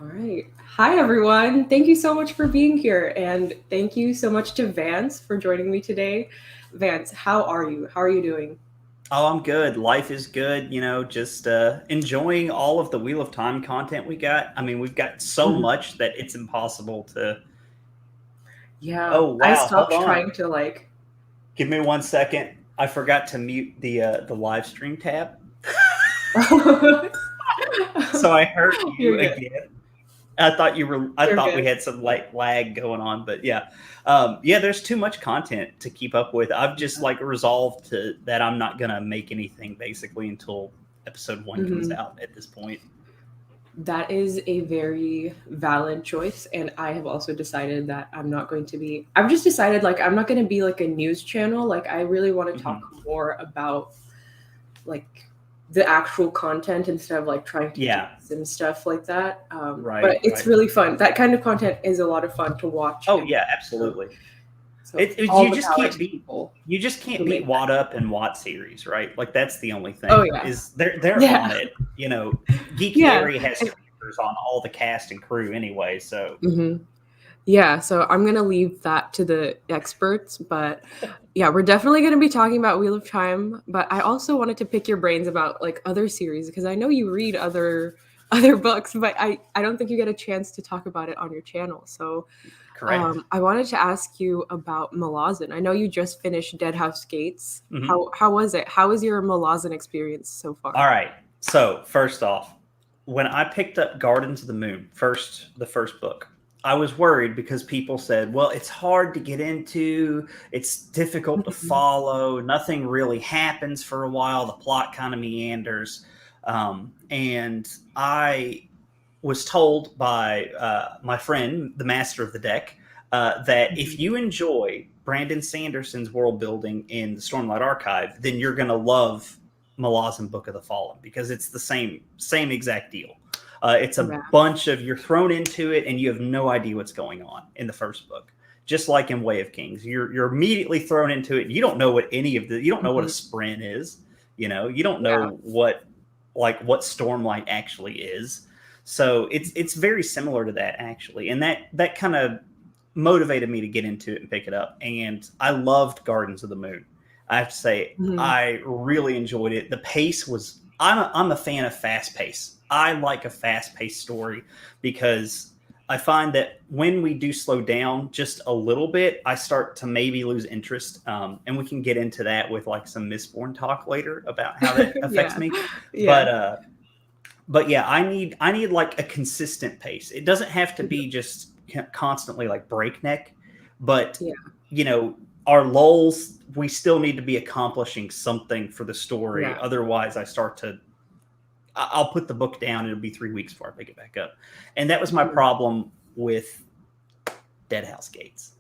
All right. Hi, everyone. Thank you so much for being here. And thank you so much to Vance for joining me today. Vance, how are you? How are you doing? Oh, I'm good. Life is good. Just enjoying all of the Wheel of Time content we got. I mean, we've got so Mhm. much that it's impossible to. Yeah, Oh, I wow. Hold stopped on. trying to like. Give me 1 second. I forgot to mute the live stream tab. So I heard you You're good. again. I You're thought we good. had some like lag going on, but yeah. Yeah, there's too much content to keep up with. I've just like resolved to that I'm not gonna make anything basically until episode one comes Mhm. out at this point. That is a very valid choice. And I have also decided that I'm not going to be, I've just decided like I'm not going to be like a news channel. Like, I really want to talk Mhm. more about like the actual content instead of like trying to Yeah. guess and stuff like that. But Right, it's right. really fun. That kind of content is a lot of fun to watch. Oh And yeah, so, absolutely. so You all the just power can't to beat people you just can't who beat make that. Wad Up and Watt series, right? Like that's the only Oh thing yeah, is they're yeah, on it. Geek yeah. Theory has trackers on all the cast and crew anyway, so Hmm. Yeah, so I'm gonna leave that to the experts, but yeah, we're definitely gonna be talking about Wheel of Time. But I also wanted to pick your brains about like other series because I know you read other books, but I don't think you get a chance to talk about it on your channel. So correct. I wanted to ask you about Malazan. I know you just finished Dead House Gates. Hmm. How was it? How was your Malazan experience so All far? right. So first off, when I picked up Gardens of the Moon, the first book, I was worried because people said, "Well, it's hard to get into. It's difficult to Mhm. follow. Nothing really happens for a while. The plot kind of meanders." And I was told by my friend, the master of the deck, that if Mhm. you enjoy Brandon Sanderson's world building in the Stormlight Archive, then you're going to love Malazan Book of the Fallen because it's the same exact deal. It's a Yeah. bunch of you're thrown into it and you have no idea what's going on in the first book. Just like in Way of Kings, you're immediately thrown into it. You don't know what you don't know what a Mhm. sprint is. You don't Yeah. know what Stormlight actually is. So it's very similar to that actually, and that kind of motivated me to get into it and pick it up. And I loved Gardens of the Moon. I have to say, Mhm. I really enjoyed it. The pace was. I'm a fan of fast pace. I like a fast paced story because I find that when we do slow down just a little bit, I start to maybe lose interest. And we can get into that with like some Mistborn talk later about how that affects Yeah. me. Yeah. But yeah, I need like a consistent pace. It doesn't have to be just constantly like breakneck, but Yeah. you know, our lulls, we still need to be accomplishing something for the story. Yeah. Otherwise, I'll put the book down. It'll be 3 weeks before I pick it back up, and that was my Mhm. problem with Dead House Gates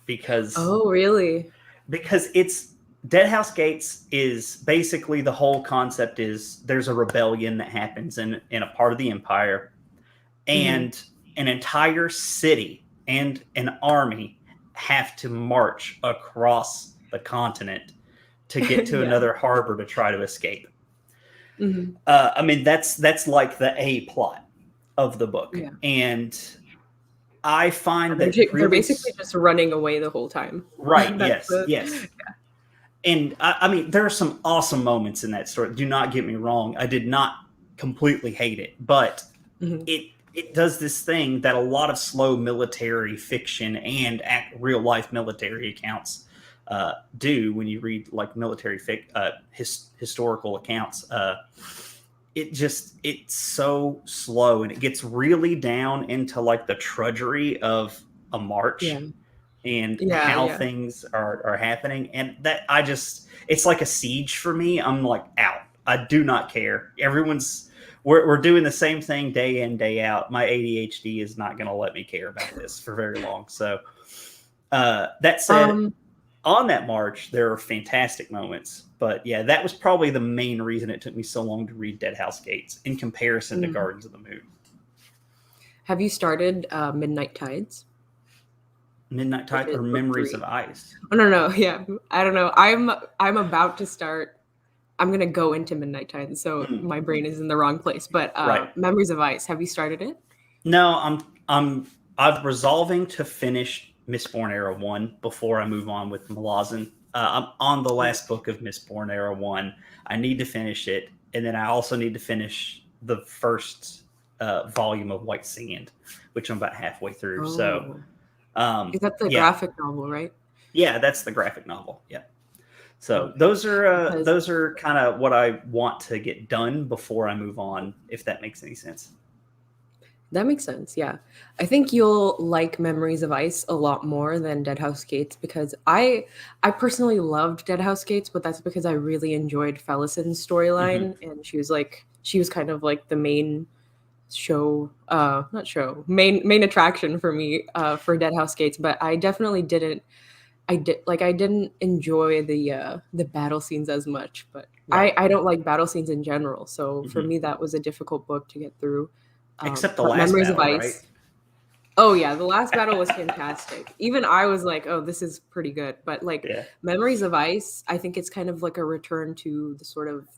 because Oh, really? it's Dead House Gates is basically the whole concept is there's a rebellion that happens in a part of the empire, Mhm. and an entire city and an army have to march across the continent to get to Yeah. another harbor to try to escape. Mhm. I mean, that's like the A plot of the book, Yeah. and I find They're that they're really basically just running away the whole time. right. That's Yes, the yes. And I mean, there are some awesome moments in that story. Do not get me wrong. I did not completely hate it, but Mhm. it does this thing that a lot of slow military fiction and real life military accounts do when you read like historical accounts. It's so slow and it gets really down into like the trudgery of a Yeah. march and Yeah, how yeah. things are happening, and that I just it's like a siege for me. I'm like out. I do not care. We're doing the same thing day in day out. My ADHD is not going to let me care about this for very long. So that said, Um, on that march there are fantastic moments, but yeah, that was probably the main reason it took me so long to read Dead House Gates in comparison to mm. Gardens of the Moon. Have you started Midnight Tides, Midnight which Tide is or book Memories of 3? Ice. Oh, no, no. Yeah. I don't know. I'm about to start. I'm gonna go into Midnight Tides, so Mm, my brain is in the wrong place. But right. Memories of Ice. Have you started it? No, I'm resolving to finish Mistborn Era 1 before I move on with Malazan. I'm on the last book of Mistborn Era 1. I need to finish it, and then I also need to finish the first volume of White Sand, which I'm about halfway through. So, Oh, is that the yeah, graphic novel, right? yeah, that's the graphic novel. Yeah. So Okay, because those are kind of what I want to get done before I move on, if that makes any sense. that makes sense. Yeah. I think you'll like Memories of Ice a lot more than Dead House Gates because I personally loved Dead House Gates, but that's because I really enjoyed Felison's Hmm. storyline and she was kind of like the main show not show, main attraction for me for Dead House Gates, but I definitely didn't I didn't enjoy the battle scenes as much, but Right. I don't like battle scenes in general. So for Hmm. me that was a difficult book to get through. Except the But last Memories of battle, right? Ice. Oh yeah, the last battle was fantastic. Even I was like, "Oh, this is pretty good." But like Yeah. Memories of Ice, I think it's kind of like a return to the sort of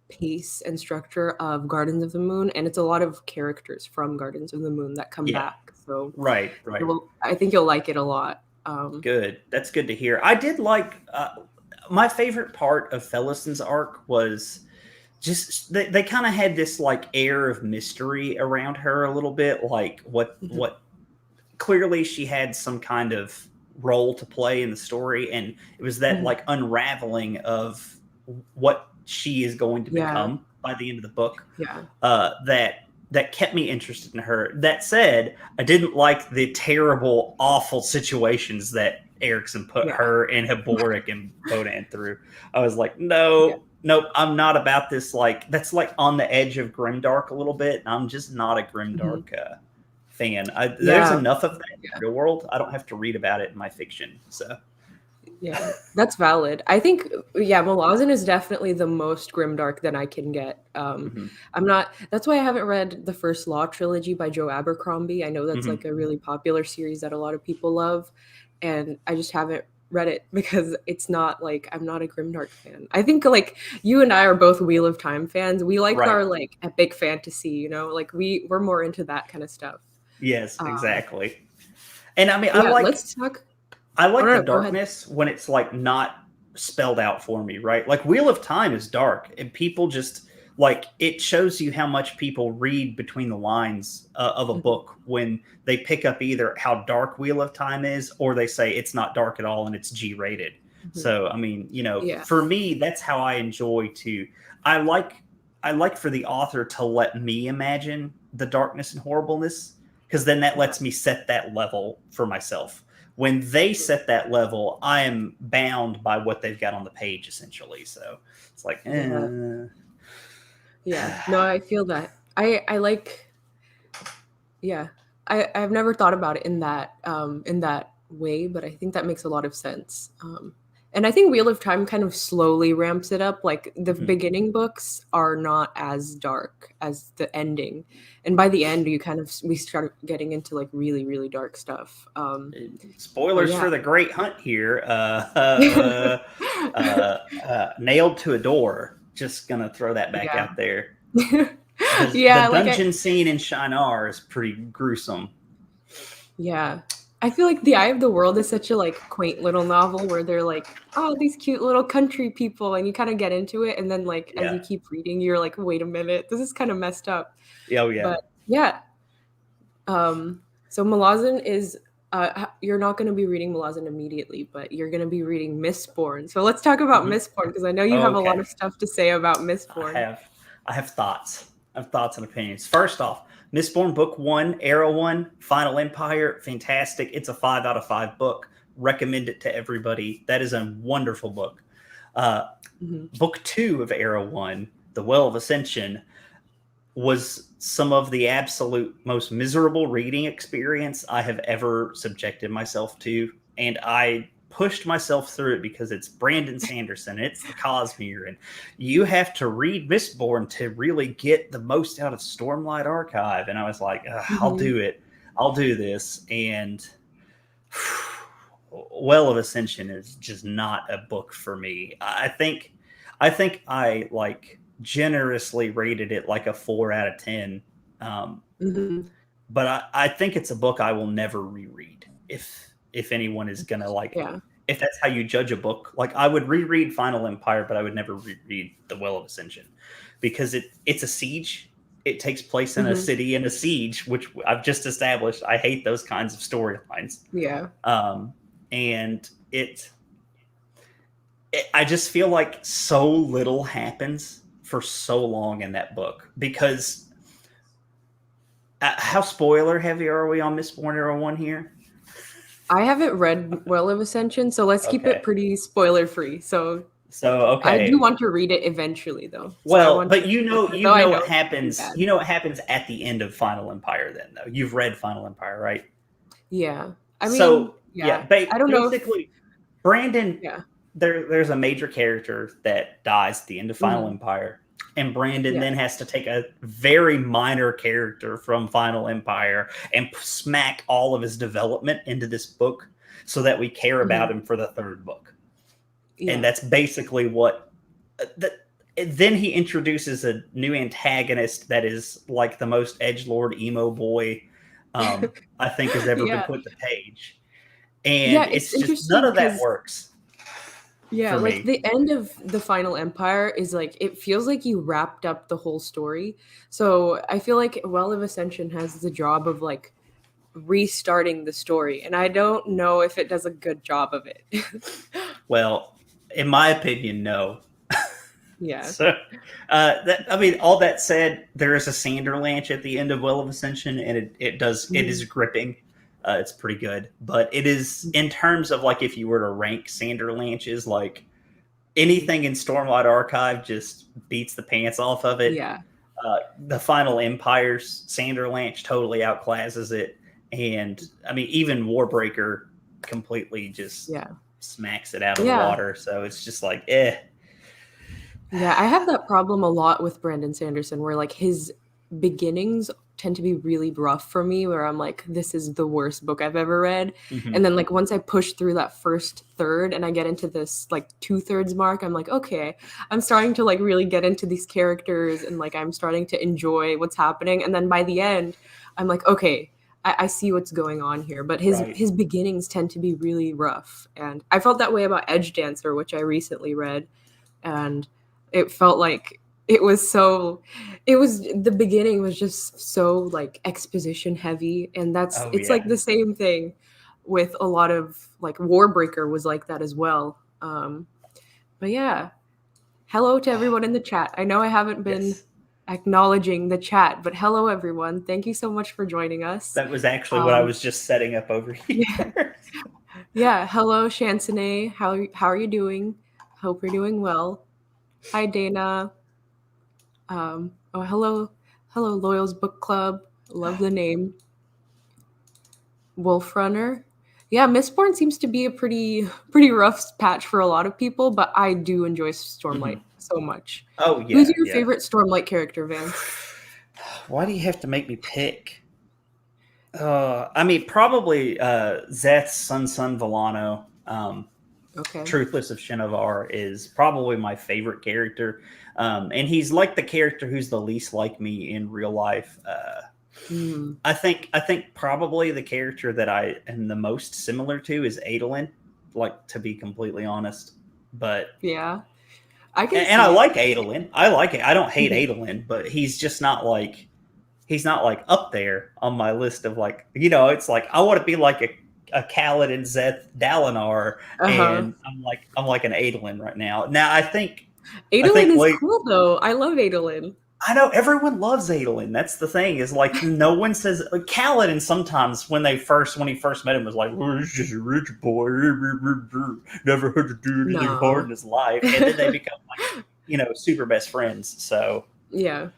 pace and structure of Gardens of the Moon, and it's a lot of characters from Gardens of the Moon that come Yeah. back. So Right. Right. I think you'll like it a lot. Good. That's good to hear. I did like my favorite part of Felison's arc was just they kind of had this like air of mystery around her a little bit, like Mhm. what clearly she had some kind of role to play in the story, and it was that Mhm. like unraveling of what she is going to Yeah, become by the end of the book, yeah, that kept me interested in her. That said, I didn't like the terrible, awful situations that Erickson put yeah, her and Haboric and Bodan through. I was like, yeah. no, nope, I'm not about this. Like, that's like on the edge of grimdark a little bit. I'm just not a Mhm. grimdark fan. There's Yeah, enough of that in yeah, the real world. I don't have to read about it in my fiction. So, yeah. That's valid. I think, yeah, Malazan is definitely the most grimdark that I can get. mhm, I'm not. That's why I haven't read the first Law trilogy by Joe Abercrombie. I know that's like mhm. a really popular series that a lot of people love, and I just haven't read it because it's not like I'm not a grimdark fan. I think like you and I are both Wheel of Time fans. We like Right. our like epic fantasy, like we're more into that kind of stuff. Yes, Um, exactly. And I mean, yeah, let's talk. I Oh like no, the no, go ahead. darkness when it's like not spelled out for me, right? Like Wheel of Time is dark, and people just like it shows you how much people read between the lines of a Mhm, book when they pick up either how dark Wheel of Time is, or they say it's not dark at all and it's G rated. mhm. So I mean, Yeah, for me, that's how I enjoy to. I like I like for the author to let me imagine the darkness and horribleness, because then that yeah. lets me set that level for myself. When they Mhm. set that level, I am bound by what they've got on the page, essentially. So it's like, Yeah. Yeah. No, I feel that. I like yeah. I've never thought about it in that way, but I think that makes a lot of sense. And I think Wheel of Time kind of slowly ramps it up. Like the mhm. beginning books are not as dark as the ending. And by the end you kind of we start getting into like really, really dark stuff. But Spoilers yeah. for the Great Hunt here. Nailed to a door. Just gonna throw that back Yeah. out there. The Yeah, like dungeon scene in Shinar is pretty gruesome. yeah. I feel like The Eye of the World is such a, like, quaint little novel where they're like, "Oh, these cute little country people," and you kinda get into it, and then, like, as you Yeah. keep reading, you're like, "Wait a minute, this is kinda messed up." Oh yeah. But, yeah, so Malazan is, h you're not gonna be reading Malazan immediately, but you're gonna be reading Mistborn. So let's talk about Hmm. Mistborn because I know you have a lot Okay. of stuff to say about I Mistborn. have I have thoughts. I have thoughts and opinions. First off, Mistborn Book One, Era One, Final Empire, fantastic. It's a 5 out of 5 book. Recommend it to everybody. That is a wonderful book. Uh, Mhm. book Two of Era One, The Well of Ascension, was some of the absolute most miserable reading experience I have ever subjected myself to. And I pushed myself through it because it's Brandon Sanderson, it's the Cosmere, and you have to read Mistborn to really get the most out of Stormlight Archive. And I was like, I'll Mhm. do it. I'll do this. And Well of Ascension is just not a book for me. I think I like generously rated it like a 4 out of 10. Um, Mhm. but I think it's a book I will never reread. If anyone is gonna like, Yeah. if that's how you judge a book, like I would reread Final Empire, but I would never reread The Well of Ascension because it's a siege. It takes place in a Hmm. city in a siege, which I've just established. I hate those kinds of storylines. Yeah. And I just feel like so little happens for so long in that book because how spoiler heavy are we on Mistborn Era 1 here? I haven't read Well of Ascension, so let's keep it Okay. pretty spoiler free. So So I do okay. want to read it eventually, though. So I Well, want but to, though I know what it's pretty happens. bad. You know what happens at the end of Final Empire. Then though, you've read Final Empire, right? Yeah. I mean, So yeah, yeah. I don't know if, basically, Brandon. yeah. There's a major character that dies at the end of Final Hmm. Empire, and Brandon Yeah. then has to take a very minor character from Final Empire and smack all of his development into this book so that we care about Hmm. him for the third book. And Yeah. that's basically what. Then he introduces a new antagonist that is like the most edgelord emo boy I think has ever been Yeah. put to page, Yeah. and It's it's just none interesting of that because, works yeah, for like me. the end of the Final Empire is like, it feels like you wrapped up the whole story. So I feel like Well of Ascension has the job of like restarting the story. And I don't know if it does a good job of it. Well, in my opinion, no. Yeah. So, I mean, all that said, there is a Sander Lanch at the end of Well of Ascension, and it is Mhm. gripping. It's pretty good, but it is in terms of like if you were to rank Sander Lanches, like anything in Stormlight Archive just beats the pants off of it. Yeah. The Final Empire's Sander Lanch totally outclasses it, and I mean even Warbreaker completely just Yeah. smacks it out of the Yeah. water. So it's just like, eh. Yeah, I have that problem a lot with Brandon Sanderson where like his beginnings tend to be really rough for me where I'm like this is the worst book I've ever read. And Mhm. then like once I push through that first third and I get into this like two-thirds mark, I'm like okay, I'm starting to like really get into these characters and like I'm starting to enjoy what's happening. And then by the end, I'm like okay, I see what's going on here. But Right. his beginnings tend to be really rough. And I felt that way about Edge Dancer, which I recently read. And it felt like it was the beginning was just so like exposition heavy, and Oh it's like yeah. the same thing with a lot of like Warbreaker was like that as well. But yeah, hello to everyone in the chat. I know I haven't been Yes. acknowledging the chat, but hello everyone, thank you so much for joining us. That was actually what I um was just setting up over yeah. here. Yeah, hello Chansone, how are you doing? Hope you're doing well. Hi Dana. Oh, hello, Loyal's Book Club. Love the name. Wolf Runner. Yeah, Mistborn seems to be a pretty rough patch for a lot of people, but I do enjoy Stormlight Mhm. so much. Oh Who's yeah, your yeah. favorite Stormlight character, Vance? Why do you have to make me pick? I mean, probably Zeth's son Villano. Okay. Truthless of Shinovar is probably my favorite character, and he's like the character who's the least like me in real life. Mm, I think probably the character that I am the most similar to is Adolin. Like to be completely honest, but yeah, I can and I see it. like Adolin. I like it. I don't hate Mhm. Adolin, but he's just not like he's not like up there on my list of like it's like I want to be like a Khaled and Zeth Dalinar, Uh-huh. and I'm like an Adolin right now. Now I Adolin think is wait cool though. I love Adolin. I know everyone loves Adolin. That's the thing is like no one says like, Khaled, and sometimes when he first met him was like he's just a rich boy, never had to do anything hard No. in his life, and then they become like super best friends. So, Yeah.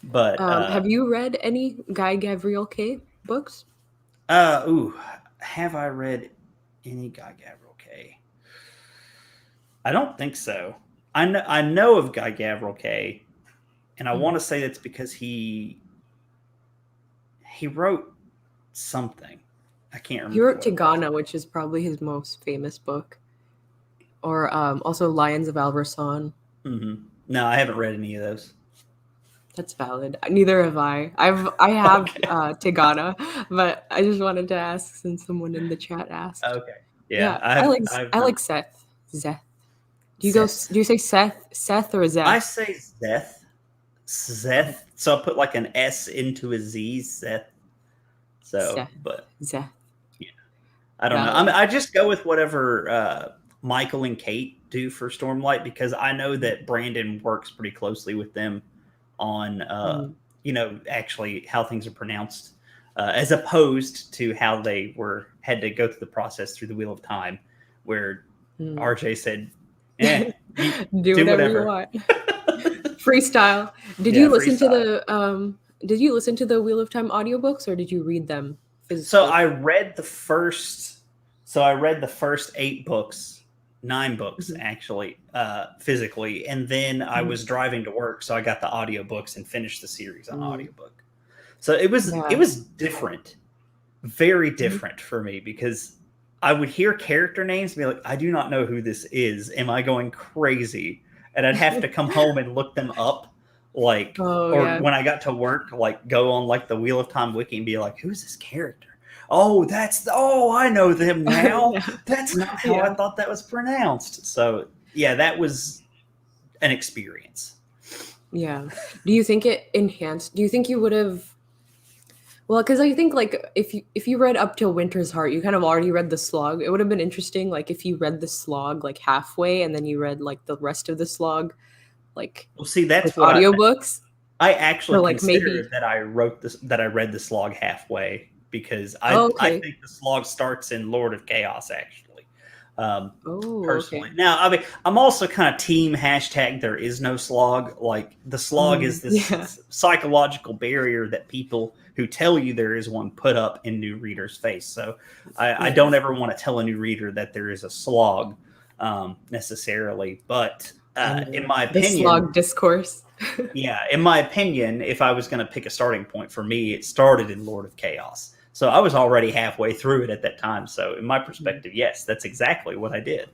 but Have you read any Guy Gavriel K books? ooh, have I read any Guy Gavriel K? I don't think so. I know of Guy Gavriel K, and I want Mhm. to say that's because he wrote something. I can't He remember wrote what it was. Tigana, which is probably his most famous book, or also Lions of Alverson. No, I haven't read any of those. That's valid. Neither have I. I have Okay. Tigana, but I just wanted to ask since someone in the chat asked. Okay. Yeah, Yeah, I like I've I not. like Seth. Zeth. Seth. Do you say Seth or I Zeth? say Zeth. Zeth. So I put like an S into a Z. Seth. So, Seth. but Zeth. yeah, I don't know. I mean, Valid. I just go with whatever Michael and Kate do for Stormlight because I know that Brandon works pretty closely with them on Mm, actually how things are pronounced, as opposed to how they had to go through the process through the Wheel of Time, where mm. RJ said, you Do do whatever you whatever." want. Freestyle. Did Yeah, you listen to freestyle. the Wheel of Time audiobooks or did you read them So physically? I read the first. So I read the first 8 books, 9 books Mhm, actually, physically, and then I mhm. was driving to work, so I got the audiobooks and finished the series on Mm, audiobook. So it yeah. was different, very Mhm. different for me because I would hear character names and be like, I do not know who this is. Am I going crazy? And I'd have to come home and look them up, like, Oh or yeah. when I got to work, like go on like the Wheel of Time wiki and be like, who's this character? Oh, I know them now. Yeah. That's not how I Yeah. thought that was pronounced. So yeah, that was an experience. Yeah. Do you think it enhanced? Do you think you would have? Well, because I think like if you read up till Winter's Heart, you kind of already read the slog. It would have been interesting, like if you read the slog like halfway and then you read like the rest of the slog like Well, see, with that's what audiobooks. I actually So like consider maybe. that I read the slog halfway because Oh, I okay. think the slog starts in Lord of Chaos actually. Um, Oh, Personally, okay. now I mean I'm also kind of team hashtag there is no slog. Like the slog is Yeah. this psychological barrier that people who tell you there is one put up in new readers' face. So I Yeah. don't ever want to tell a new reader that there is a slog necessarily, but I in know. my The opinion, slog discourse. yeah, in my opinion, if I was going to pick a starting point for me, it started in Lord of Chaos. So I was already halfway through it at that time. So in my Mhm. perspective, yes, that's exactly what I did.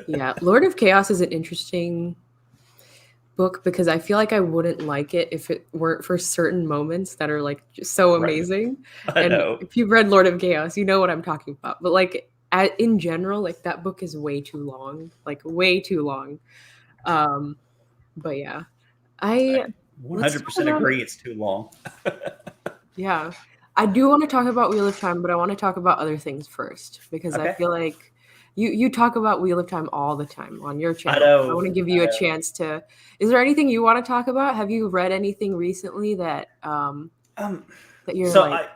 Yeah. Lord of Chaos is an interesting book because I feel like I wouldn't like it if it weren't for certain moments that are like just so Right. amazing. I And know. if you've read Lord of Chaos, you know what I'm talking about. But like in general, like that book is way too long, like way too long. Um, but yeah, I I let's talk 100% about agree it's too long. yeah. I do want to talk about Wheel of Time, but I want to talk about other things first because I Okay. feel like you talk about Wheel of Time all the time on your I channel. I know. want to give I you a know. chance to. Is there anything you want to talk about? Have you read anything recently Um, that you're so like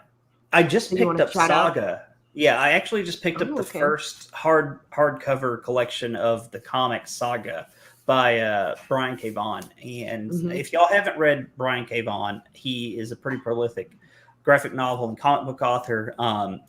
I just that you picked want to up shout out? Saga. Yeah, I actually just picked up Oh, the okay. first hardcover collection of the comic Saga by Brian K. Vaughan. And Hmm. if y'all haven't read Brian K. Vaughan, he is a pretty prolific graphic novel and comic book author.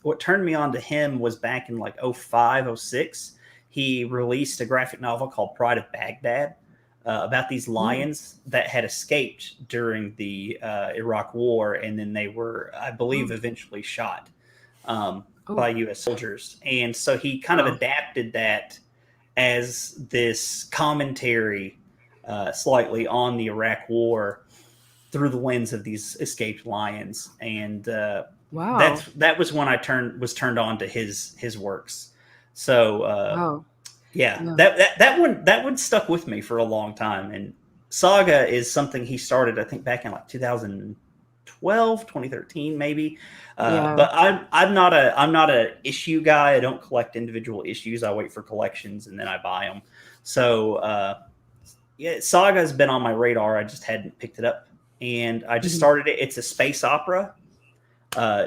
What turned me on to him was back in like '05, '06. He released a graphic novel called Pride of Baghdad, about these Oh, lions that had escaped during the Iraq War, and then they were, I believe, oh, eventually shot oh, by U.S. soldiers. And so he kind of wow. adapted that as this commentary, slightly on the Iraq War through the lens of these escaped lions, and Wow. that was when I turned on to his works. So Wow. yeah, Yeah. that one stuck with me for a long time. And Saga is something he started, I think, back in like 2012, 2013, maybe. Yeah. But I'm not a issue guy. I don't collect individual issues. I wait for collections and then I buy them. So yeah, Saga has been on my radar. I just hadn't picked it up, and I just Mhm. started it. It's a space opera.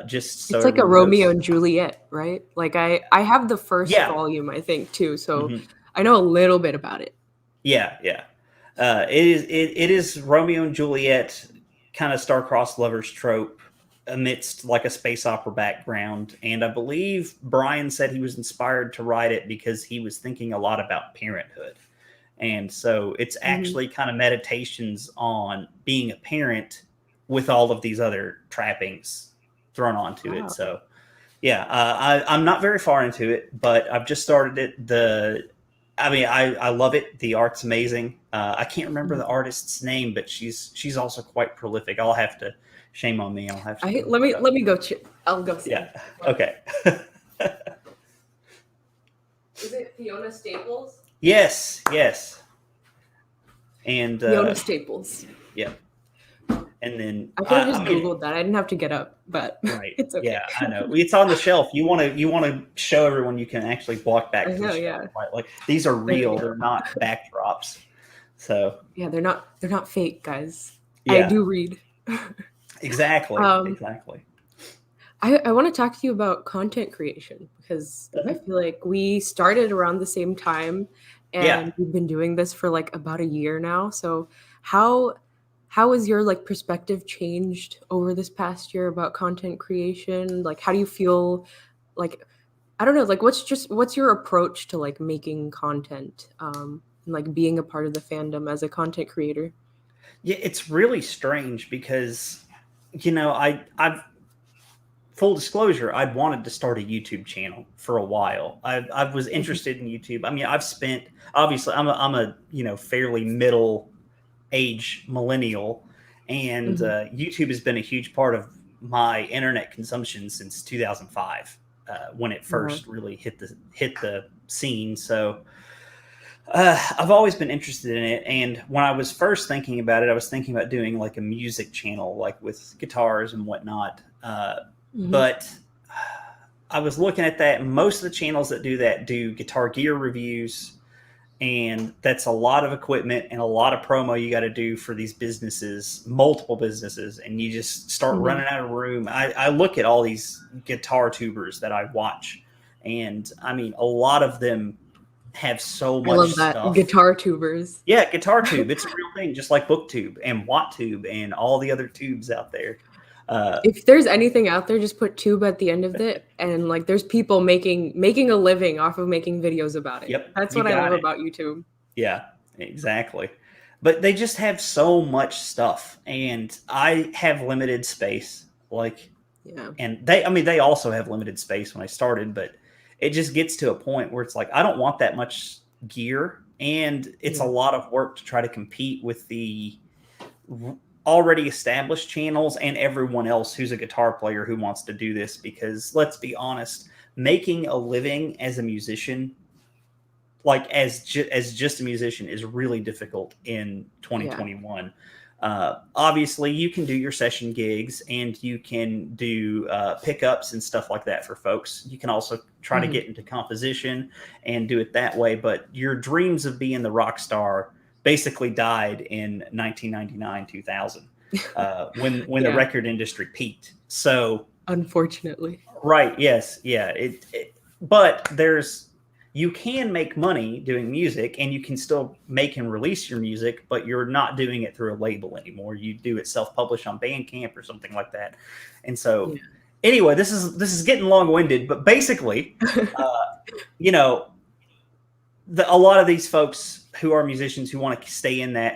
Just so It's like a everyone Romeo knows. and Juliet, right? Like I have the first Yeah. volume, I think, too, so Mhm. I know a little bit about it. Yeah, yeah. It is Romeo and Juliet, kind of star-crossed lovers trope amidst like a space opera background. And I believe Brian said he was inspired to write it because he was thinking a lot about parenthood. And so it's Mhm. actually kind of meditations on being a parent with all of these other trappings thrown onto it. Wow. So yeah, I'm not very far into it, but I've just started it. I mean, I love it. The art's amazing. I can't remember Mhm. the artist's name, but she's also quite prolific. I'll have to, shame on me. I'll have to I go let look me it up. let me go. I'll go Yeah. see. Okay. Is it Fiona Staples? Yes. Yes. And Fiona Staples. yeah. And then I could have I just mean, Googled that. I didn't have to get up, but right. it's okay. Yeah, I know. It's on the shelf. You want to show everyone you can actually walk I back to the know, shelf, yeah. right? Like these are There we real. go. They're not backdrops. So Yeah, they're not fake, guys. I yeah, do read. exactly. um, Exactly. I want to talk to you about content creation because I Mhm. feel like we started around the same time Yeah. and we've been doing this for like about a year now. So how how has your like perspective changed over this past year about content creation? Like how do you feel like I don't know, like what's your approach to like making content and like being a part of the fandom as a content creator? Yeah, it's really strange because I've full disclosure, I'd wanted to start a YouTube channel for a while. I was Mhm. interested in YouTube. I mean, I've spent obviously I'm a fairly middle age millennial, and Mhm. YouTube has been a huge part of my internet consumption since 2005, when it Yeah. first really hit the scene. So I've always been interested in it, and when I was first thinking about it, I was thinking about doing like a music channel, like with guitars and whatnot. Mhm. But I was looking at that, and most of the channels that do that do guitar gear reviews, and that's a lot of equipment and a lot of promo you got to do for these businesses, multiple businesses, and you just start Mhm. running out of room. I look at all these guitar tubers that I watch, and I mean, a lot of them have so I much love that. stuff. Guitar tubers. Yeah, guitar tube, it's a real thing, just like booktube and WattTube and all the other tubes out there. If there's anything out there, just put tube at the end of it, and like there's people making a living off of making videos about it. Yep, That's you what I love got it. about YouTube. Yeah, exactly. But they just have so much stuff, and I have limited space. Like, Yeah. and I mean, they also have limited space when I started, but it just gets to a point where it's like, I don't want that much gear, and it's a Yeah. lot of work to try to compete with the already established channels and everyone else who's a guitar player who wants to do this. Because let's be honest, making a living as a musician, like as just a musician, is really difficult in Yeah. 2021. Obviously, you can do your session gigs and you can do pickups and stuff like that for folks. You can also try to Mhm. get into composition and do it that way. But your dreams of being the rock star basically died in 1999, 2000, when the Yeah. record industry peaked. So Unfortunately. right. Yes. Yeah. But you can make money doing music, and you can still make and release your music, but you're not doing it through a label anymore. You do it self-published on Bandcamp or something like that. And so, Yeah. anyway, this is getting long-winded, but basically, uh, you know, a lot of these folks who are musicians who want to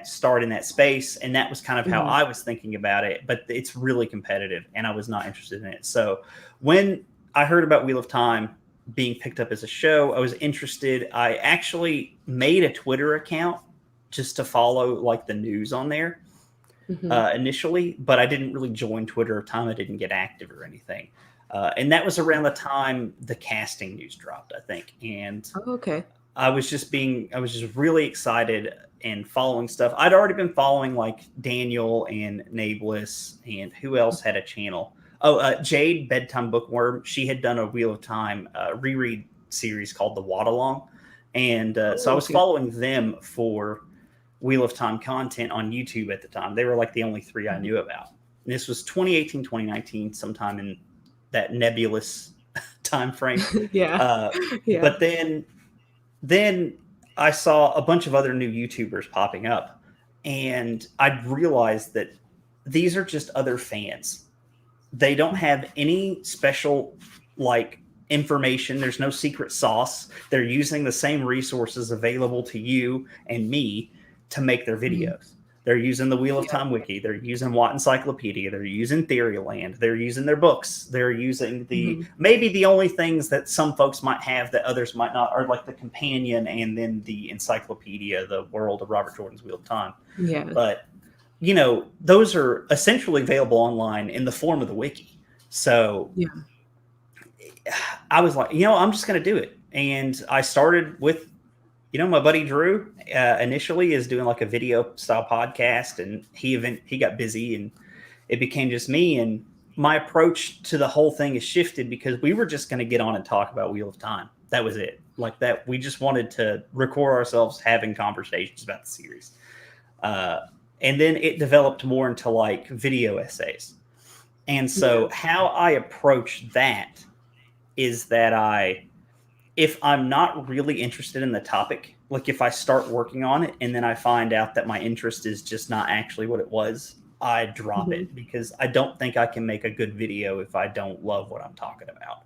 start in that space, and that was kind of how Mhm. I was thinking about it. But it's really competitive, and I was not interested in it. So when I heard about Wheel of Time being picked up as a show, I was interested. I actually made a Twitter account just to follow like the news on there Mhm. initially, but I didn't really join Twitter at the time. I didn't get active or anything. And that was around the time the casting news dropped, I think. And Oh, okay. I was just really excited and following stuff. I'd already been following like Daniel and Nameless, and who else had a channel? Oh, Jade, Bedtime Bookworm. She had done a Wheel of Time reread series called The Watt Along. And so I Oh, was okay. following them for Wheel of Time content on YouTube at the time. They were like the only three I Mhm. knew about. And this was 2018, 2019, sometime in that nebulous time frame. Yeah. Uh, Yeah. but then I saw a bunch of other new YouTubers popping up, and I realized that these are just other fans. They don't have any special like information. There's no secret sauce. They're using the same resources available to you and me to make their Mhm. videos. They're using the Wheel of Time wiki. They're using Watt Encyclopedia. They're using Theoryland. They're using their books. They're using maybe the only things that some folks might have that others might not are like the companion and then the encyclopedia, the world of Robert Jordan's Wheel of Time. Yeah. But, you know, those are essentially available online in the form of the wiki. So yeah. I was like, you know, I'm just going to do it. And I started with, you know, my buddy Drew initially is doing like a video style podcast, and he got busy and it became just me. And my approach to the whole thing has shifted because we were just going to get on and talk about Wheel of Time. That was it. Like that. We just wanted to record ourselves having conversations about the series. And then it developed more into like video essays. And so how I approach that is that if I'm not really interested in the topic, like if I start working on it and then I find out that my interest is just not actually what it was, I drop it because I don't think I can make a good video if I don't love what I'm talking about.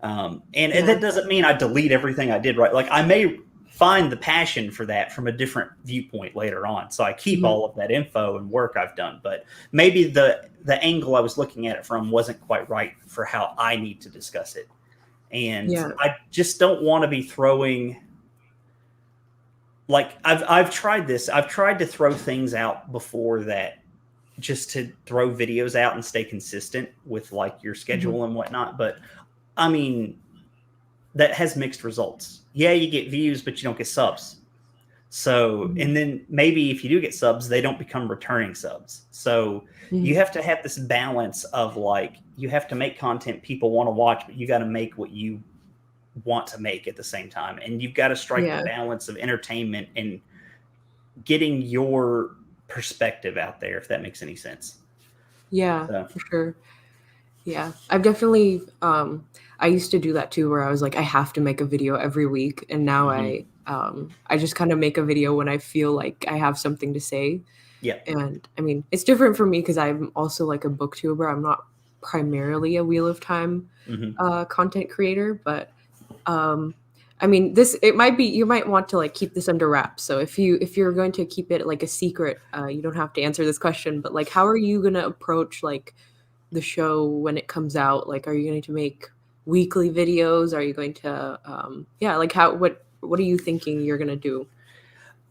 And that doesn't mean I delete everything I did, right? Like I may find the passion for that from a different viewpoint later on. So I keep all of that info and work I've done, but maybe the angle I was looking at it from wasn't quite right for how I need to discuss it. And I just don't want to be throwing, like I've tried this. I've tried to throw things out before that just to throw videos out and stay consistent with like your schedule and whatnot. But I mean, that has mixed results. Yeah, you get views, but you don't get subs. So, and then maybe if you do get subs, they don't become returning subs. So you have to have this balance of like, you have to make content people want to watch, but you got to make what you want to make at the same time. And you've got to strike the balance of entertainment and getting your perspective out there, if that makes any sense. Yeah, for sure. Yeah, I've definitely, I used to do that too, where I was like, I have to make a video every week. And now I just kind of make a video when I feel like I have something to say. Yeah. And I mean, it's different for me because I'm also like a booktuber. I'm not primarily a Wheel of Time content creator, but I mean, it might be, you might want to like keep this under wraps. So if you're going to keep it like a secret, you don't have to answer this question, but like, how are you going to approach like the show when it comes out? Like, are you going to make weekly videos? Are you going to like what are you thinking you're going to do?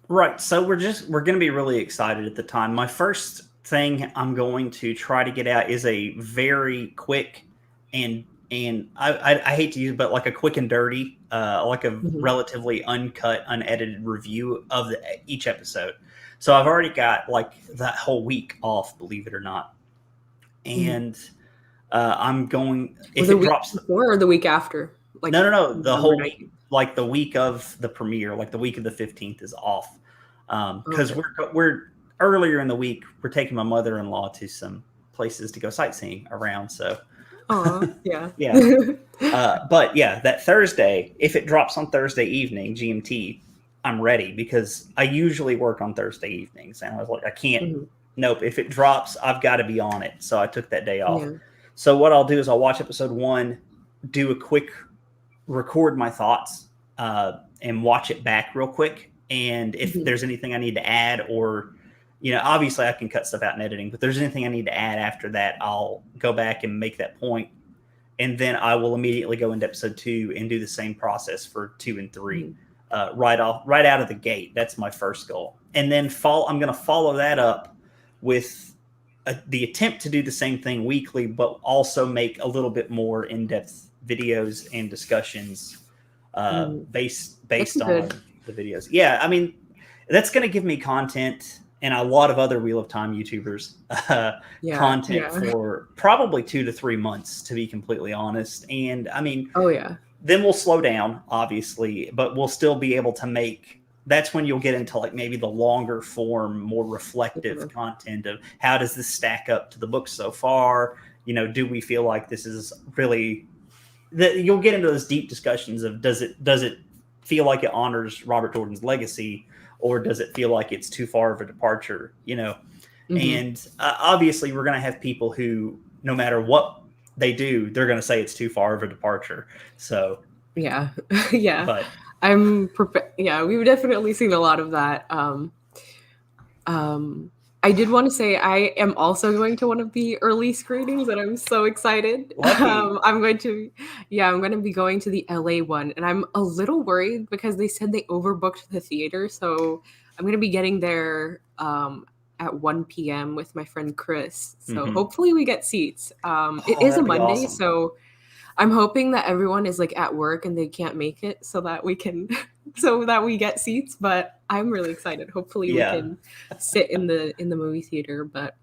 Right. So we're going to be really excited at the time. My first thing I'm going to try to get out is a very quick and I hate to use it, but like a quick and dirty, like a relatively uncut, unedited review of each episode. So I've already got like that whole week off, believe it or not. And I'm going, if it drops before or the week after. Like no, the whole week, like the week of the premiere, like the week of the 15th is off. Because we're earlier in the week, we're taking my mother-in-law to some places to go sightseeing around. So, yeah. But yeah, that Thursday, if it drops on Thursday evening, GMT, I'm ready because I usually work on Thursday evenings. And I was like, I can't, nope. If it drops, I've got to be on it. So I took that day off. Yeah. So what I'll do is I'll watch episode 1, do a quick record my thoughts, and watch it back real quick. And if there's anything I need to add, or, you know, obviously I can cut stuff out in editing, but if there's anything I need to add after that, I'll go back and make that point. And then I will immediately go into episode 2 and do the same process for 2 and 3, right out of the gate. That's my first goal. And then I'm going to follow that up with the attempt to do the same thing weekly, but also make a little bit more in-depth videos and discussions based on the videos. Yeah, I mean, that's going to give me content and a lot of other Wheel of Time YouTubers content for probably 2 to 3 months, to be completely honest. And I mean, then we'll slow down, obviously, but we'll still be able to make. That's when you'll get into like maybe the longer form, more reflective content of how does this stack up to the book so far? You know, do we feel like this is really you'll get into those deep discussions of does it feel like it honors Robert Jordan's legacy, or does it feel like it's too far of a departure? You know, and obviously we're going to have people who, no matter what they do, they're going to say it's too far of a departure. So yeah. But I'm we've definitely seen a lot of that. I did want to say I am also going to one of the early screenings, and I'm so excited. Lucky. I'm going to, yeah, I'm going to be going to the LA one, and I'm a little worried because they said they overbooked the theater. So I'm going to be getting there at 1 p.m. with my friend Chris. So Hmm. hopefully we get seats. It Oh, is a that'd be Monday, awesome. so I'm hoping that everyone is like at work and they can't make it so that we can so that we get seats, but I'm really excited. Hopefully we Yeah. can sit in the movie theater, but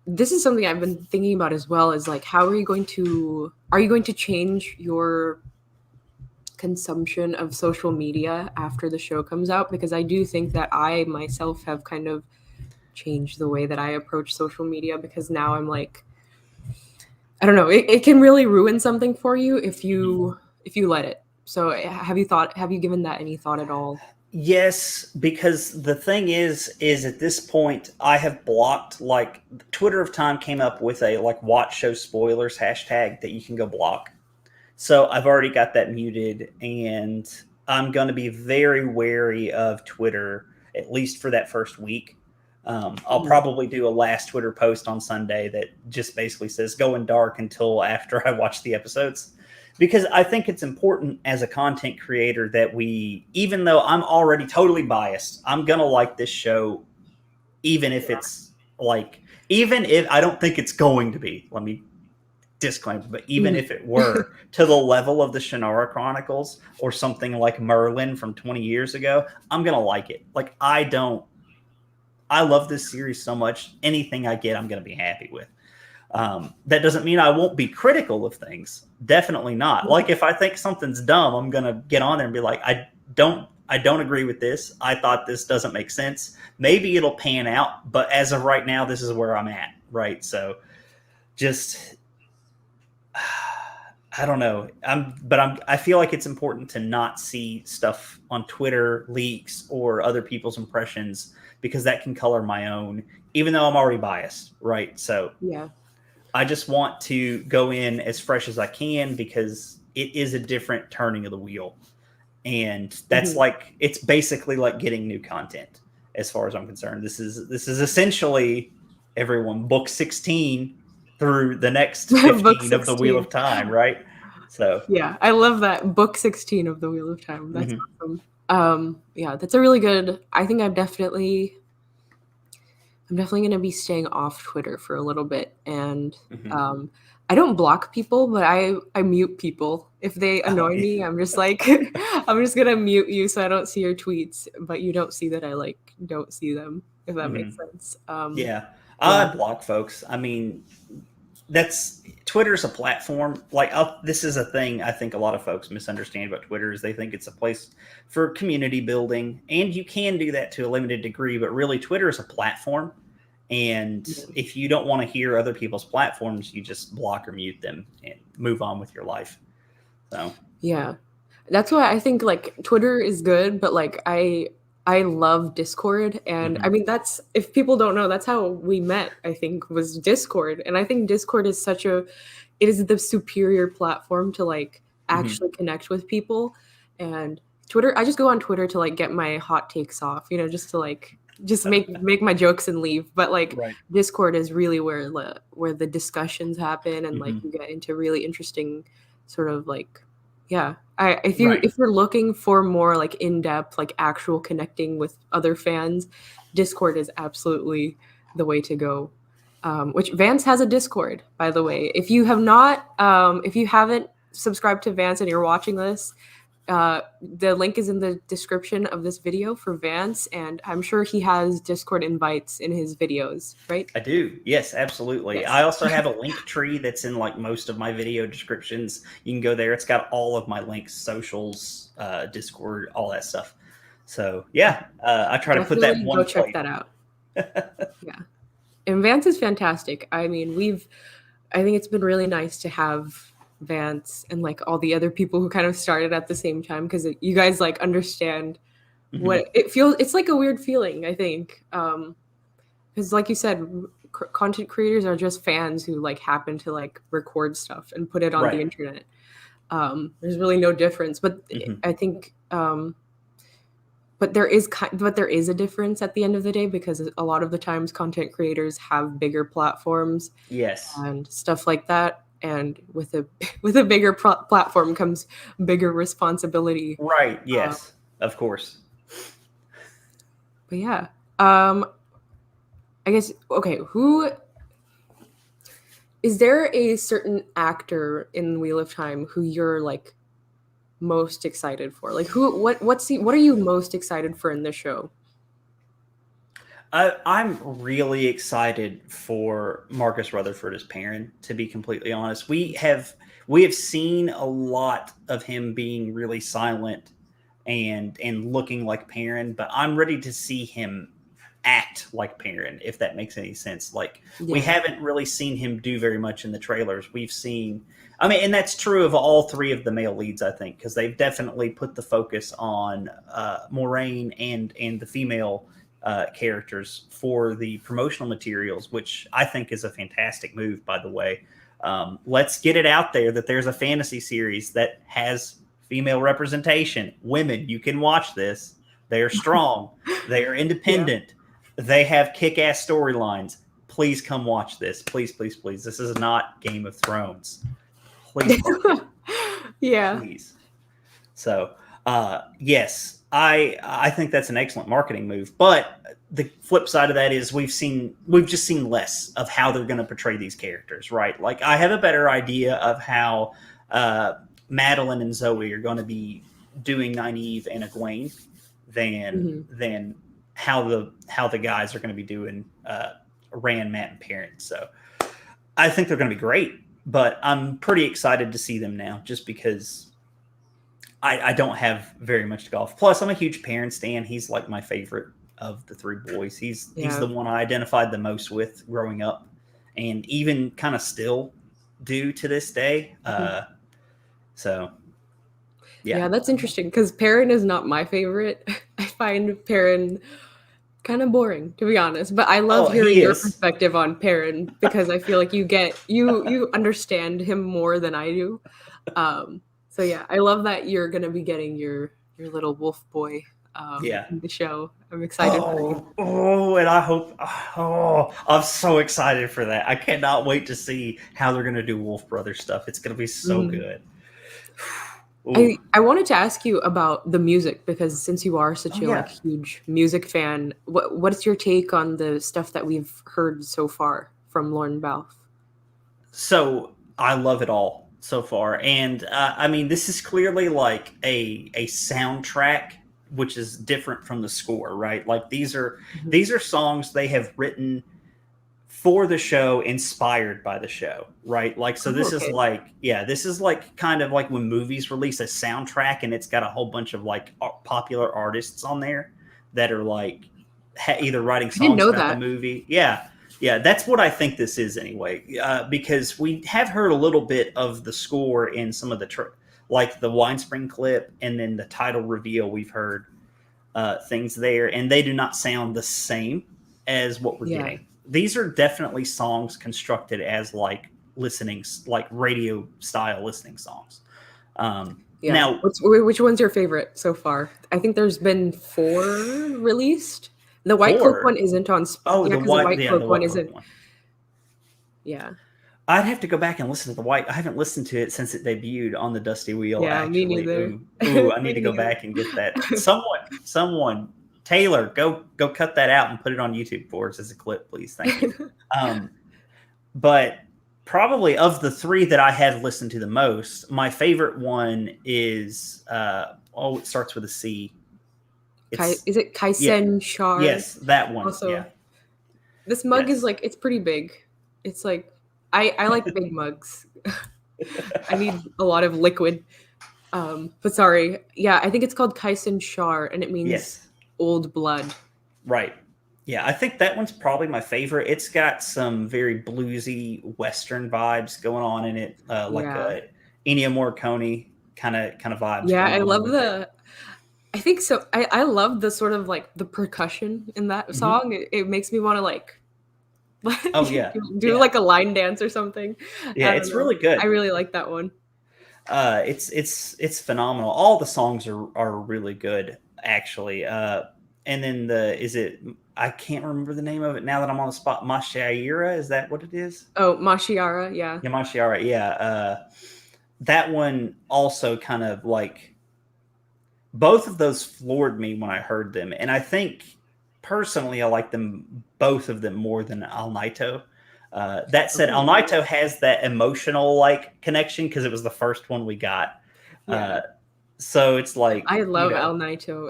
this is something I've been thinking about as well is like how are you going to change your consumption of social media after the show comes out, because I do think that I myself have kind of changed the way that I approach social media, because now I'm like I don't know. It can really ruin something for you if you let it. So have you given that any thought at all? Yes, because the thing is at this point I have blocked, like, Twitter of Time came up with a like watch show spoilers hashtag that you can go block. So I've already got that muted, and I'm going to be very wary of Twitter at least for that first week. I'll Mhm. probably do a last Twitter post on Sunday that just basically says going dark until after I watch the episodes. Because I think it's important as a content creator that we, even though I'm already totally biased, I'm going to like this show, even if it's like, even if I don't think it's going to be. Let me disclaimer, but even Mhm. if it were to the level of the Shannara Chronicles or something like Merlin from 20 years ago, I'm gonna like it. Like, I love this series so much. Anything I get, I'm gonna be happy with. That doesn't mean I won't be critical of things. Definitely not. Like, if I think something's dumb, I'm gonna get on there and be like, I don't agree with this. I thought this doesn't make sense. Maybe it'll pan out, but as of right now, this is where I'm at. Right. So just I don't know. I feel like it's important to not see stuff on Twitter leaks or other people's impressions, because that can color my own, even though I'm already biased, right? So Yeah. I just want to go in as fresh as I can, because it is a different turning of the wheel. And that's Mhm. like, it's basically like getting new content as far as I'm concerned. This is essentially, everyone, book 16 through the next Book 15 of the Wheel 16. of Time, right? So, Yeah, I love that. Book 16 of the Wheel of Time. That's mhm, awesome. Yeah, that's a really good. I think I'm definitely going to be staying off Twitter for a little bit, and mhm. um, I don't block people, but I mute people if they Oh, annoy yeah. me. I'm just like I'm just gonna mute you so I don't see your tweets, but you don't see that I like don't see them, if that makes Mhm. sense. Yeah. Yeah. I block folks. I mean, that's Twitter's a platform. Like, this is a thing I think a lot of folks misunderstand about Twitter, is they think it's a place for community building, and you can do that to a limited degree, but really Twitter is a platform. And if you don't want to hear other people's platforms, you just block or mute them and move on with your life. So, Yeah. That's why I think like Twitter is good, but like I love Discord, and I mhm, mean that's if people don't know, that's how we met, I think, was Discord. And I think Discord is such a it is the superior platform to like mhm. actually connect with people. And Twitter, I just go on Twitter to like get my hot takes off, just to like just make my jokes and leave. But like Right. Discord is really where the discussions happen, and like Mhm. you get into really interesting sort of like yeah. Right. If you're looking for more like in-depth, like actual connecting with other fans, Discord is absolutely the way to go. Which Vance has a Discord, by the way. If you haven't subscribed to Vance and you're watching this, the link is in the description of this video for Vance, and I'm sure he has Discord invites in his videos, right? I do. Yes, absolutely. I Yes. also have a link tree that's in like most of my video descriptions. You can go there. It's got all of my links, socials, Discord, all that stuff. So yeah, I try to put that in Definitely go one check place. that out. Yeah. And Vance is fantastic. I mean, I think it's been really nice to have Vance and like all the other people who kind of started at the same time, because you guys like understand Mhm. what it feels. It's like a weird feeling, I think. Because like you said, content creators are just fans who like happen to like record stuff and put it on the Right. internet. There's really no difference. But Mhm. I think but there is a difference at the end of the day, because a lot of the times content creators have bigger platforms Yes. and stuff like that, and with a with a bigger platform comes bigger responsibility. Right. Uh, Yes. Of course. but yeah, um, I guess okay. Who is there a certain actor in Wheel of Time who you're like most excited for? Like what are you most excited for in this show? I'm really excited for Marcus Rutherford as Perrin. To be completely honest, we have seen a lot of him being really silent and looking like Perrin, but I'm ready to see him act like Perrin, if that makes any sense. Like, we Yeah. haven't really seen him do very much in the trailers. We've seen, I mean, and that's true of all three of the male leads, I think, because they've definitely put the focus on Moraine and the female characters for the promotional materials, which I think is a fantastic move, by the way. Let's get it out there that there's a fantasy series that has female representation. Women, you can watch this. They are strong. They are Yeah. independent. They have kick-ass storylines. Please come watch this. Please, please, please. This is not Game of Thrones. Please mark it. Yeah. Please. So, yes, I think that's an excellent marketing move. But the flip side of that is we've just seen less of how they're going to portray these characters, right? Like, I have a better idea of how Madeline and Zoe are going to be doing Nynaeve and Egwene Mhm. than how the guys are going to be doing Rand, Matt, and Perrin. So I think they're going to be great, but I'm pretty excited to see them now, just because I don't have very much to go off. Plus, I'm a huge Perrin stan. He's like my favorite of the three boys. He's Yeah. the one I identified the most with growing up, and even kind of still do to this day. Mhm. So Yeah, yeah. that's interesting because Perrin is not my favorite. I find Perrin kind of boring, to be honest. But I love Oh, hearing he your is. perspective on Perrin because I feel like you understand him more than I do. So yeah, I love that you're gonna be getting your little wolf boy Yeah. in the show. I'm excited for you. Oh, and I hope. Oh, I'm so excited for that. I cannot wait to see how they're going to do Wolf Brothers stuff. It's going to be so Mhm. good. Ooh. I wanted to ask you about the music because since you are Oh such a like yeah. huge music fan, what's your take on the stuff that we've heard so far from Lauren Balfe? So I love it all so far, and I mean, this is clearly like a soundtrack, which is different from the score, right? Like, Mhm. these are songs they have written for the show, inspired by the show, right? Like, so Oh, this is okay. like, yeah, this is like kind of like when movies release a soundtrack and it's got a whole bunch of like popular artists on there that are like either writing I didn't songs know about the that. movie. Yeah. Yeah, that's what I think this is anyway, because we have heard a little bit of the score in some of the like the Wine Spring clip, and then the title reveal. We've heard things there, and they do not sound the same as what we're Yeah. getting. These are definitely songs constructed as like listening, like radio style listening songs. Yeah. Now, Which one's your favorite so far? I think there's been four released. The White Cloak one four. isn't on Oh, yeah, because the White the Cloak one White Cloak isn't. one. Yeah. I'd have to go back and listen to the White. I haven't listened to it since it debuted on the Dusty Wheel. Yeah, me Actually, neither. ooh, I need Me to go neither. back and get that. Someone, Taylor, go cut that out and put it on YouTube for us as a clip, please. Thank you. Um, but probably of the three that I have listened to the most, my favorite one is it starts with a C. It's Is it yeah, Kaisen Shar? yes, that one. Yeah, Also, this mug is yes. like it's pretty big. It's like I like big mugs. I need a lot of liquid. But sorry. Yeah, I think it's called Kaisen Shar and it means Yes, old blood. right. Yeah, I think that one's probably my favorite. It's got some very bluesy Western vibes going on in it, like Yeah. Ennio Morricone kind of vibes Yeah, going I on love with it. the I think so. I love the sort of like the percussion in that Hmm. song. It makes me want to like Oh yeah, do yeah, like a line dance or something. yeah. I don't It's know. really I good. really like that one. It's phenomenal. All the songs are really good. actually. And then I can't remember the name of it now that I'm on the spot. Mashiara, is that what it is? Oh, Mashiara, yeah. Yeah, Mashiara, yeah. That one also kind of like, both of those floored me when I heard them. And I think personally, I like them, both of them, more than Al Naito. That said, Al Oh, Naito has that emotional like connection because it was the first one we got. yeah. So it's like, I love El Naito.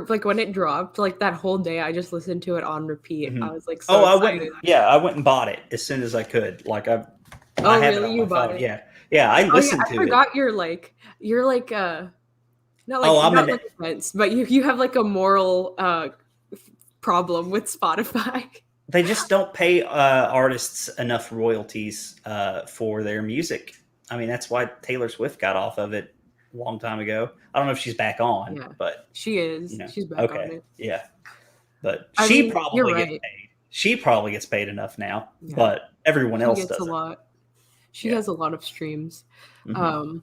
Like when it dropped, like that whole day, I just listened to it on repeat. I mhm. was like so Oh, excited. I went and bought it as soon as I could. Like I Oh, have it really? on You my bought phone. it? Yeah, yeah, I Oh yeah, listened I to it. forgot you're like Oh, I'm not in like it. offense, but you have like a moral problem with Spotify. They just don't pay artists enough royalties for their music. I mean, that's why Taylor Swift got off of it a long time ago. I don't know if she's back on, Yeah, but she is. She's back on okay, it. yeah. But I she mean, you're probably gets right. paid. She probably gets paid enough now, Yeah, but everyone she else gets a doesn't. lot. She Yeah. has a lot of streams. Hmm. Um,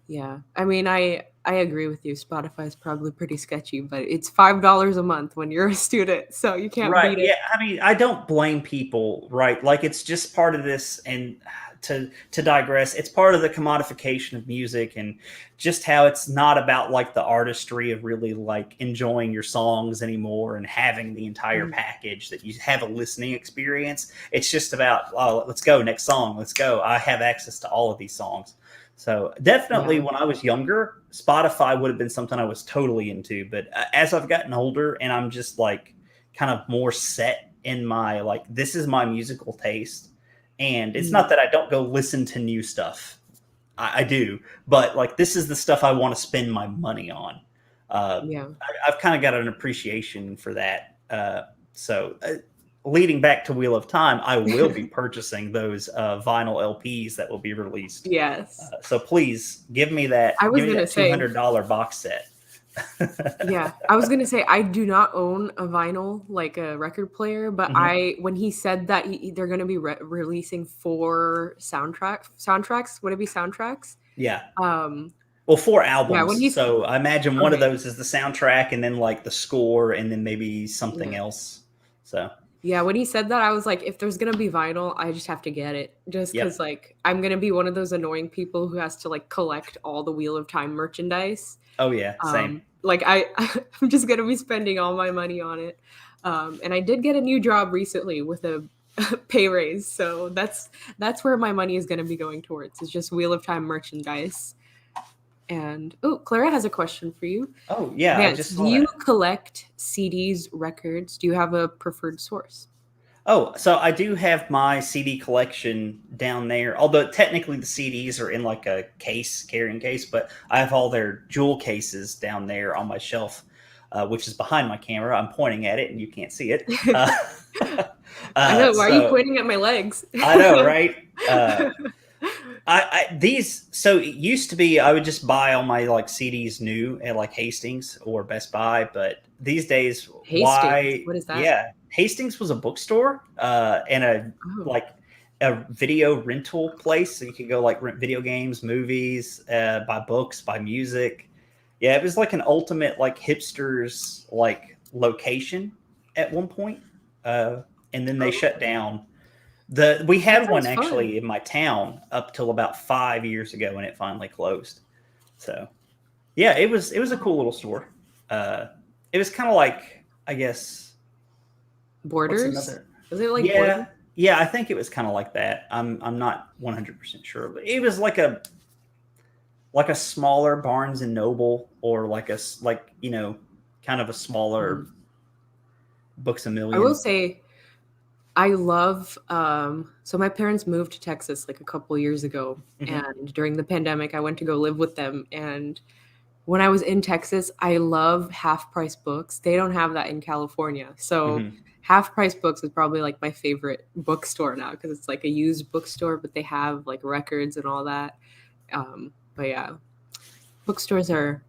yeah. I mean, I agree with you. Spotify is probably pretty sketchy, but it's $5 a month when you're a student, so you can't Right. beat it. Yeah. I mean, I don't blame people, right? Like it's just part of this, and to digress, it's part of the commodification of music, and just how it's not about like the artistry of really like enjoying your songs anymore and having the entire Mhm. package that you have a listening experience. It's just about, oh, let's go, next song, let's go. I have access to all of these songs. So definitely, Yeah. when I was younger, Spotify would have been something I was totally into. But as I've gotten older, and I'm just like kind of more set in my like, this is my musical taste, and it's Mhm. not that I don't go listen to new stuff. I do, but like this is the stuff I want to spend my money on. Yeah. I've kind of got an appreciation for that. So leading back to Wheel of Time, I will be purchasing those vinyl LPs that will be released. Yes. So please give me I that. was Give me gonna that say, $200 box set. yeah, I was gonna say I do not own a vinyl like a record player, but Mhm. I when he said that they're gonna be releasing four soundtracks, would it be soundtracks? Yeah. Um, Well, four yeah, albums. when he's So I imagine one of okay, those is the soundtrack, and then like the score, and then maybe something yeah. else. So, Yeah, when he said that, I was like, if there's gonna be vinyl, I just have to get it. Just because, yep. like, I'm gonna be one of those annoying people who has to like collect all the Wheel of Time merchandise. Oh yeah, same. Like I'm just gonna be spending all my money on it. And I did get a new job recently with a pay raise, so that's where my money is gonna be going towards. It's just Wheel of Time merchandise. And oh, Clara has a question for you. Oh yeah, I Vance, just do saw you that. collect CDs, records? Do you have a preferred source? Oh, so I do have my CD collection down there. Although technically the CDs are in like a case, carrying case, but I have all their jewel cases down there on my shelf, which is behind my camera. I'm pointing at it, and you can't see it. Uh, I know. Why are you so pointing at my legs? I know, right? These, so it used to be I would just buy all my like CDs new at like Hastings or Best Buy, but these days, Hastings. why? What is that? Yeah, Hastings was a bookstore and a Oh, like a video rental place, so you could go like rent video games, movies, buy books, buy music. Yeah, it was like an ultimate like hipsters like location at one point, and then they oh, shut down. We that had one sounds fun. actually in my town up till about 5 years ago, when it finally closed. So yeah, it was a cool little store. Uh, it was kind of like, I guess, what's Borders? another? Is it like Yeah, border? yeah, I think it was kind of like that. I'm not 100% sure, but it was like a smaller Barnes and Noble, or like like kind of a smaller Mhm. Books a I will Million. say I love so my parents moved to Texas like a couple years ago, Hmm. and during the pandemic I went to go live with them, and when I was in Texas, I love half price books. They don't have that in California. So Hmm. half price books is probably like my favorite bookstore now because it's like a used bookstore, but they have like records and all that. But yeah, bookstores are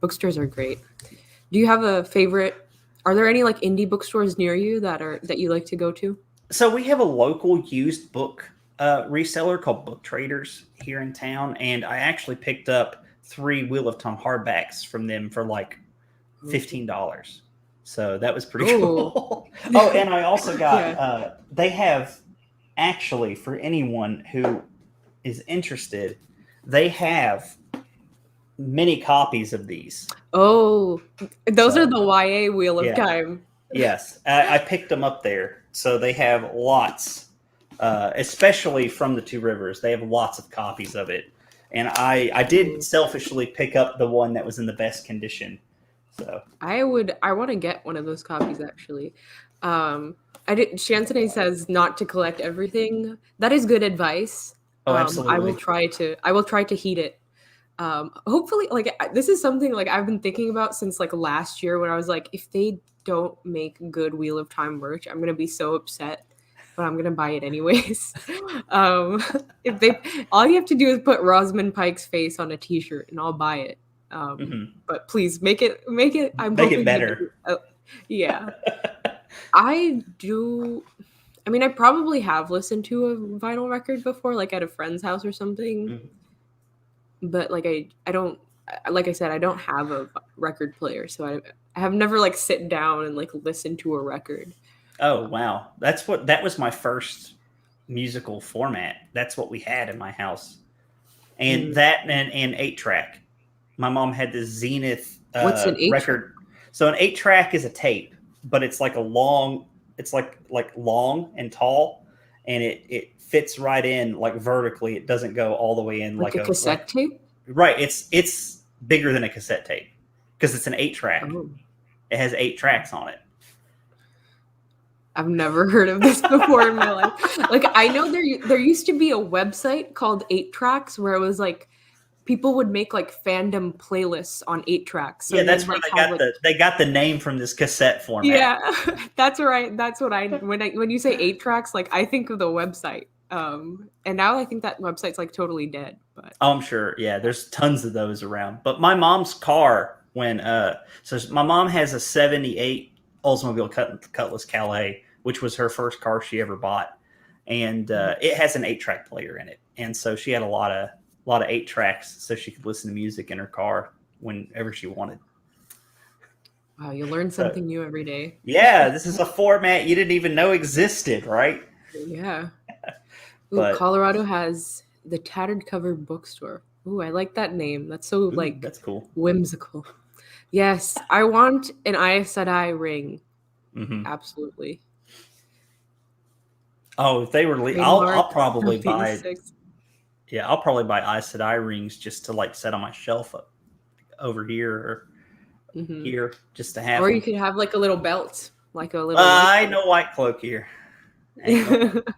great. Do you have a favorite? Are there any like indie bookstores near you that you like to go to? So we have a local used book reseller called Book Traders here in town, and I actually picked up three Wheel of Time hardbacks from them for like $15. So that was pretty Oh. cool. Oh, and I also got Yeah. they have actually, for anyone who is interested, they have many copies of these. Oh, those are So the YA Wheel of yeah, Time. yes, I picked them up there. So they have lots, especially from the Two Rivers. They have lots of copies of it, and I did Ooh. selfishly pick up the one that was in the best condition. So I want to get one of those copies actually. I did. Chansonne says not to collect everything. That is good advice. oh, I will absolutely. try to. I will try to heed it. Hopefully, like this is something like I've been thinking about since like last year when I was like, if they don't make good Wheel of Time merch, I'm gonna be so upset. But I'm gonna buy it anyways. um, if they, all you have to do is put Rosamund Pike's face on a T-shirt, and I'll buy it. Mm-hmm. But please make it. I'm Make it hoping they better. do. Yeah, I do. I mean, I probably have listened to a vinyl record before, like at a friend's house or something. Mhm. But like I don't. Like I said, I don't have a record player, so I have never like sit down and like listen to a record. Oh wow, that was my first musical format. That's what we had in my house, and Mm. that and 8-track. My mom had this Zenith What's an 8-track? record. So an 8-track is a tape, but it's like a long. It's like long and tall, and it fits right in like vertically. It doesn't go all the way in Like like a a like cassette tape? right. It's bigger than a cassette tape because it's an 8-track. Oh. It has 8 tracks on it. I've never heard of this before in my life. Like I know there used to be a website called 8-Tracks where it was like people would make like fandom playlists on 8-Tracks. So Yeah, you'd that's where like have like they got the name from this cassette format. yeah, that's right. That's what when you say 8-Tracks, like I think of the website. And now I think that website's like totally dead. But Oh, I'm sure. Yeah, there's tons of those around. But my mom's car, when so my mom has a '78 Oldsmobile Cutlass Calais, which was her first car she ever bought, and it has an 8-track player in it, and so she had a lot of 8 tracks, so she could listen to music in her car whenever she wanted. wow, you learn So something new every day. yeah, this is a format you didn't even know existed, right? Yeah. Ooh, But Colorado has the Tattered Cover Bookstore. Ooh, I like that name. That's so ooh, like that's cool. whimsical. Yes, I want an Aes Sedai ring. Hmm. Absolutely. Oh, if they were, Trademark I'll probably of buy. 86. Yeah, I'll probably buy Aes Sedai rings just to like set on my shelf up over here or Hmm. here, just to have Or you them. could have like a little belt, like a little white Ain't no white cloak here. Ain't no. belt.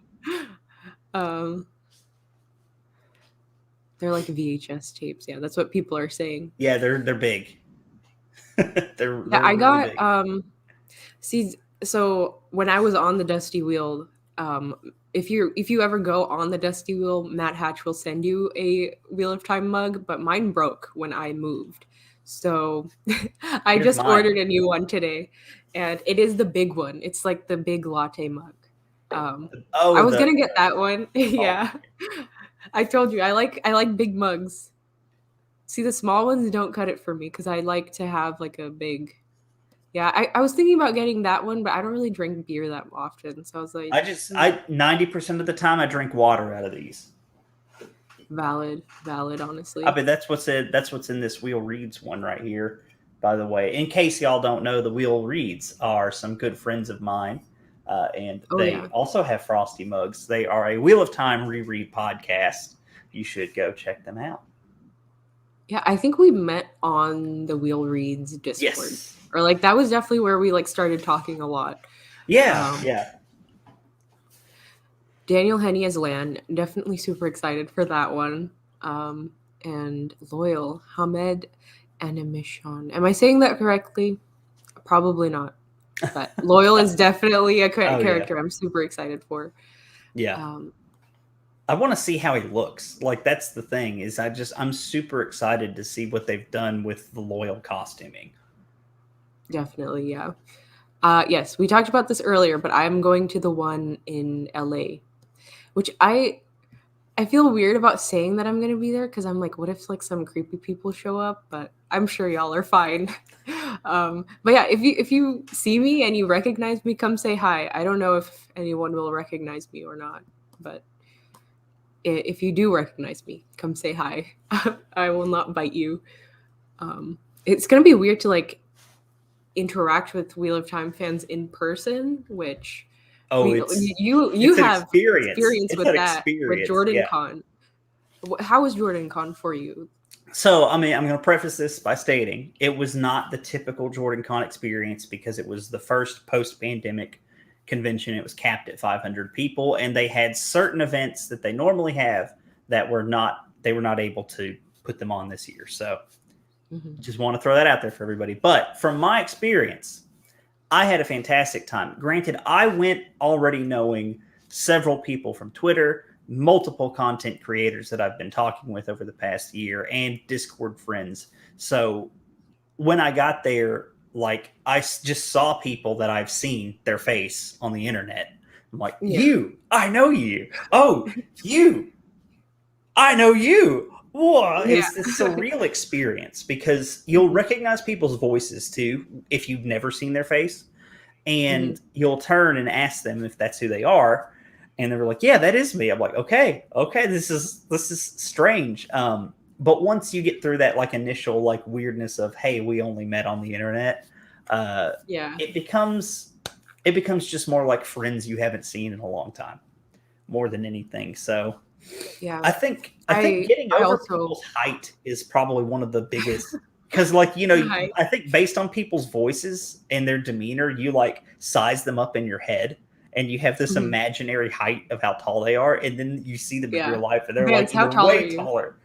um, they're like VHS tapes. Yeah, that's what people are saying. Yeah, they're big. they're Yeah, I really got big. see, so when I was on the Dusty Wheel, if you ever go on the Dusty Wheel, Matt Hatch will send you a Wheel of Time mug, but mine broke when I moved. So I Here's just mine. ordered a new one today, and it is the big one. It's like the big latte mug. I Oh, was the gonna get that one. oh, Yeah. I told you I like big mugs. See, the small ones don't cut it for me because I like to have like a big. Yeah, I was thinking about getting that one, but I don't really drink beer that often. So I was like, I 90% of the time I drink water out of these. valid, I honestly. mean that's what's in this Wheel Reads one right here. By the way, in case y'all don't know, the Wheel Reads are some good friends of mine, and Oh they yeah, also have frosty mugs. They are a Wheel of Time reread podcast. You should go check them out. yeah. I think we met on the Wheel Reads Discord, Yes. or like that was definitely where we like started talking a lot. Yeah. Um, Yeah. Daniel Henney as Lan, definitely super excited for that one. And Loyal Hamed Animishon. Am I saying that correctly? Probably not. But Loyal is definitely a Oh yeah. character I'm super excited for. Yeah. Um, I want to see how he looks. Like that's the thing is I'm super excited to see what they've done with the Loyal costuming. Definitely, yeah. Yes, we talked about this earlier, but I'm going to the one in LA, which I feel weird about saying that I'm gonna be there because I'm like, what if like some creepy people show up? But I'm sure y'all are fine. But yeah, if you see me and you recognize me, come say hi. I don't know if anyone will recognize me or not, but if you do recognize me, come say hi. I will not bite you. It's gonna be weird to like interact with Wheel of Time fans in person, which Oh, we you it's an have experience. experience It's with an that with experience. Jordan Yeah. Con. How was Jordan Con for you? So, I mean, I'm going to preface this by stating it was not the typical Jordan Con experience because it was the first post-pandemic convention. It was capped at 500 people, and they had certain events that they normally have that they were not able to put them on this year. So, just want to throw that out there for everybody. But from my experience, I had a fantastic time. Granted, I went already knowing several people from Twitter, multiple content creators that I've been talking with over the past year, and Discord friends. So when I got there, like just saw people that I've seen their face on the internet. I'm like, Yeah. you, I know you. Oh, you, I know you. Whoa, Yeah. it's this surreal experience because you'll recognize people's voices too if you've never seen their face, and you'll turn and ask them if that's who they are, and they were like, yeah, that is me. I'm like, okay, this is strange. But once you get through that like initial like weirdness of, hey, we only met on the internet, Yeah. it becomes just more like friends you haven't seen in a long time, more than anything. So Yeah. I think getting I over also people's height is probably one of the biggest, because like, Hi. I think based on people's voices and their demeanor, you like size them up in your head and you have this imaginary height of how tall they are, and then you see them in real Yeah. life and they're Vance, like how even tall are way you? taller.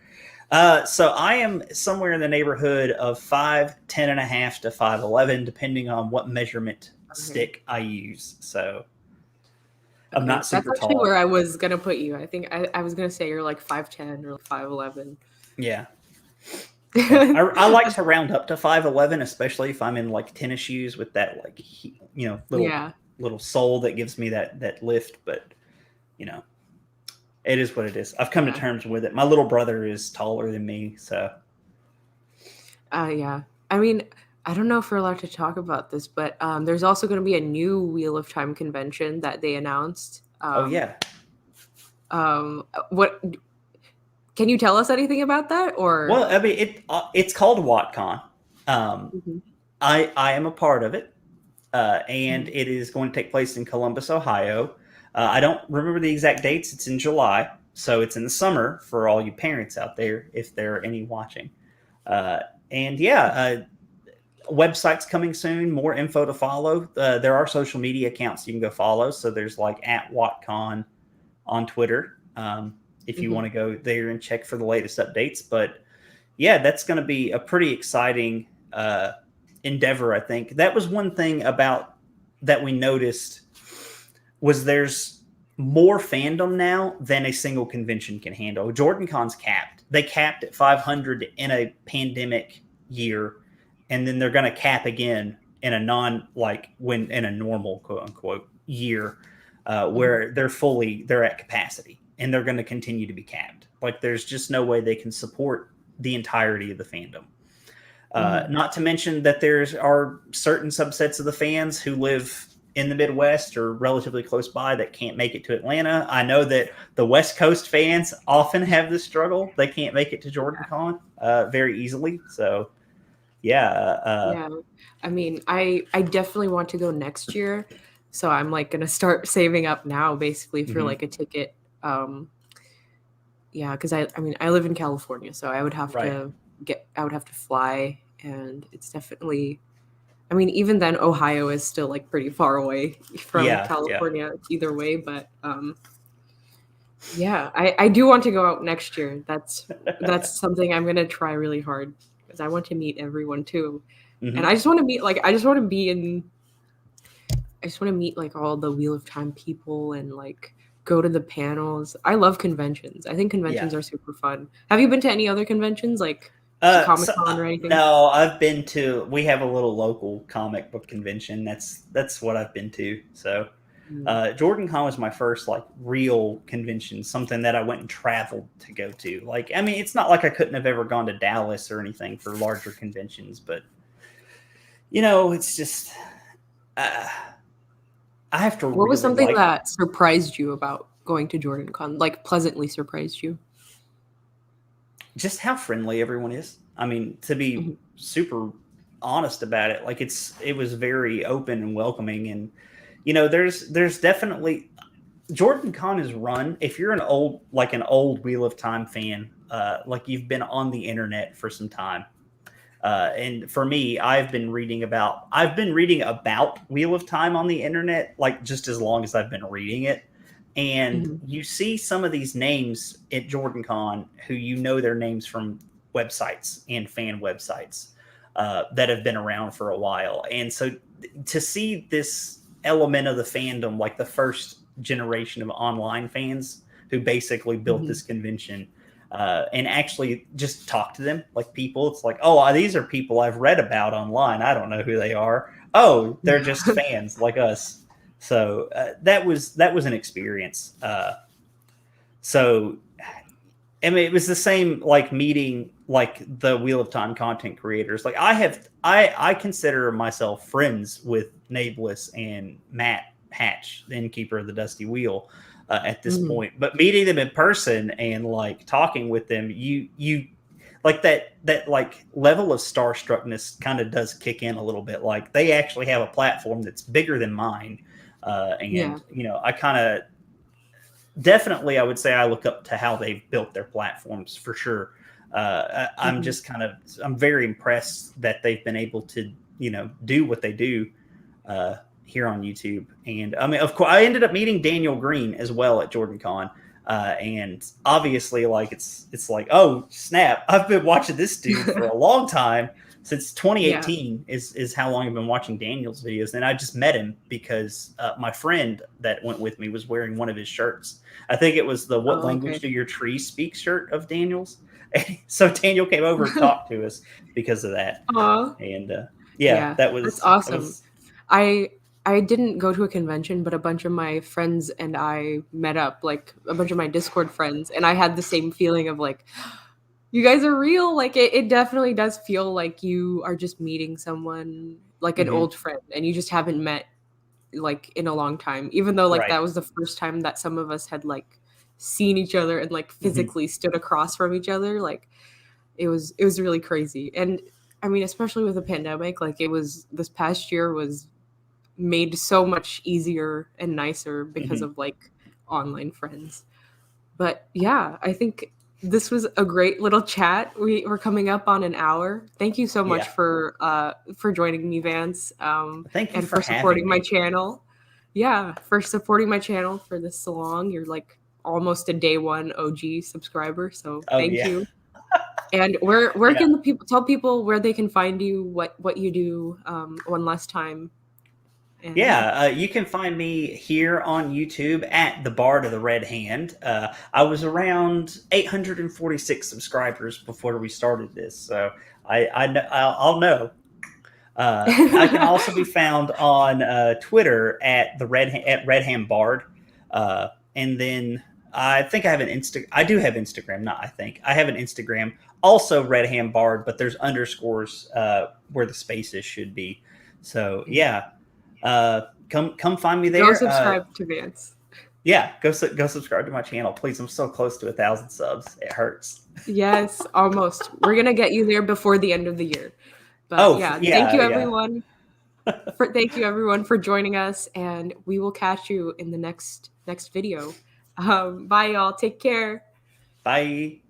So I am somewhere in the neighborhood of 5'10.5" to 5'11", depending on what measurement stick I use. So I'm Okay. not That's super actually where tall. I was gonna put you. I think I was gonna say you're like 5'10" or 5'11". Yeah. Yeah, I like to round up to 5'11", especially if I'm in like tennis shoes with that like Yeah. little sole that gives me that lift. But you know, it is what it is. I've come to Yeah. terms with it. My little brother is taller than me, so Yeah. I mean, I don't know if we're allowed to talk about this, but there's also going to be a new Wheel of Time convention that they announced. oh yeah. What can you tell us anything about that? Or Well, I mean it's called WatCon. Um, Mhm. I am a part of it, and Mhm. it is going to take place in Columbus, Ohio. I don't remember the exact dates. It's in July, so it's in the summer for all you parents out there, if there are any watching. Uh, and yeah, website's coming soon. More info to follow. There are social media accounts you can go follow. So there's like at WatCon on Twitter. If you want to go there and check for the latest updates. But yeah, that's going to be a pretty exciting endeavor. I think that was one thing about that we noticed was there's more fandom now than a single convention can handle. Jordan Con's capped. They capped at 500 in a pandemic year, and then they're going to cap again in a non like when in a normal quote unquote year, where they're at capacity, and they're going to continue to be capped. Like there's just no way they can support the entirety of the fandom. Not to mention that are certain subsets of the fans who live in the Midwest or relatively close by that can't make it to Atlanta. I know that the West Coast fans often have this struggle. They can't make it to Jordan Con very easily. So, yeah. Yeah. I mean, I definitely want to go next year. So I'm like gonna start saving up now basically for Mhm. like a ticket. Yeah, because I mean I live in California, so Right. I would have to fly, and it's definitely, I mean, even then Ohio is still like pretty far away from Yeah. Yeah. California either way, but yeah, I do want to go out next year. That's something I'm gonna try really hard because I want to meet everyone too. And Hmm. I just want to meet like I just want to meet like all the Wheel of Time people and like go to the panels. I love conventions. I think Yeah. conventions are super fun. Have you been to any other conventions like to Comic Con or anything? No, I've been to. We have a little local comic book convention. That's what I've been to. So, JordanCon was my first like real convention, something that I went and traveled to go to. Like, I mean, it's not like I couldn't have ever gone to Dallas or anything for larger conventions, but it's just I have to What was really something like that surprised you about going to JordanCon? Like pleasantly surprised you? just how friendly everyone is. I mean, to be Mhm. super honest about it, like it was very open and welcoming, and there's definitely Jordan Con is run. If you're an old Wheel of Time fan, like you've been on the internet for some time, and for me, I've been reading about Wheel of Time on the internet, like just as long as I've been reading it. And Mhm. you see some of these names at Jordan Con who their names from websites and fan websites that have been around for a while. And so to see this element of the fandom, like the first generation of online fans who basically built Mhm. this convention, and actually just talk to them like people. It's like, oh, these are people I've read about online. I don't know who they are. Oh, they're just fans like us. So that was an experience. So I mean, it was the same like meeting like the Wheel of Time content creators. Like I consider myself friends with Nameless and Matt Hatch, the innkeeper of the Dusty Wheel, at this Mhm. point. But meeting them in person and like talking with them, you like that like level of starstruckness kind of does kick in a little bit. Like they actually have a platform that's bigger than mine, Yeah. and I kind of definitely I would say I look up to how they've built their platforms for sure. I'm Mhm. just I'm very impressed that they've been able to do what they do here on YouTube. And I mean, of course, I ended up meeting Daniel Green as well at Jordan Con. And obviously, like it's like, oh snap! I've been watching this dude for a long time, since Yeah. 2018 is how long I've been watching Daniel's videos. And I just met him because my friend that went with me was wearing one of his shirts. I think it was the "What Oh, language okay. do your trees speak" shirt of Daniel's. So Daniel came over and talked to us because of that. Aw. And yeah, Yeah, that that's was awesome. I I didn't go to a convention, but a bunch of my friends and I met up, like a bunch of my Discord friends, and I had the same feeling of like, you guys are real. Like it definitely does feel like you are just meeting someone, like an mhm, old friend, and you just haven't met like in a long time. Even though like right. that was the first time that some of us had like seen each other and like Mhm, physically stood across from each other. Like it was really crazy. And I mean, especially with the pandemic, like it was this past year was made so much easier and nicer because mhm. of like online friends. But yeah, I think this was a great little chat. We're coming up on an hour. Thank you so much Yeah. for joining me, Vance, Thank you and for for having supporting my me. channel. Yeah, for supporting my channel for this so long. You're like almost a day one OG subscriber, so Oh thank yeah. you. And where Yeah. can the people tell people where they can find you, what you do, one last time, and yeah. Yeah, you can find me here on YouTube at the Bard of the Red Hand. I was around 846 subscribers before we started this, so I'll know. I can also be found on Twitter at Red Hand Bard, and then I think I have an Insta. I do have Instagram. Not I think I have an Instagram. Also Red Hand Bard, but there's underscores where the spaces should be. So Yeah. yeah, come find me Go there. subscribe to Vance. Yeah, go subscribe to my channel, please. I'm so close to 1,000 subs. It hurts. Yes, almost. We're gonna get you there before the end of the year. But Oh yeah, yeah, yeah. thank you everyone for joining us, and we will catch you in the next video. Bye y'all. Take care. Bye.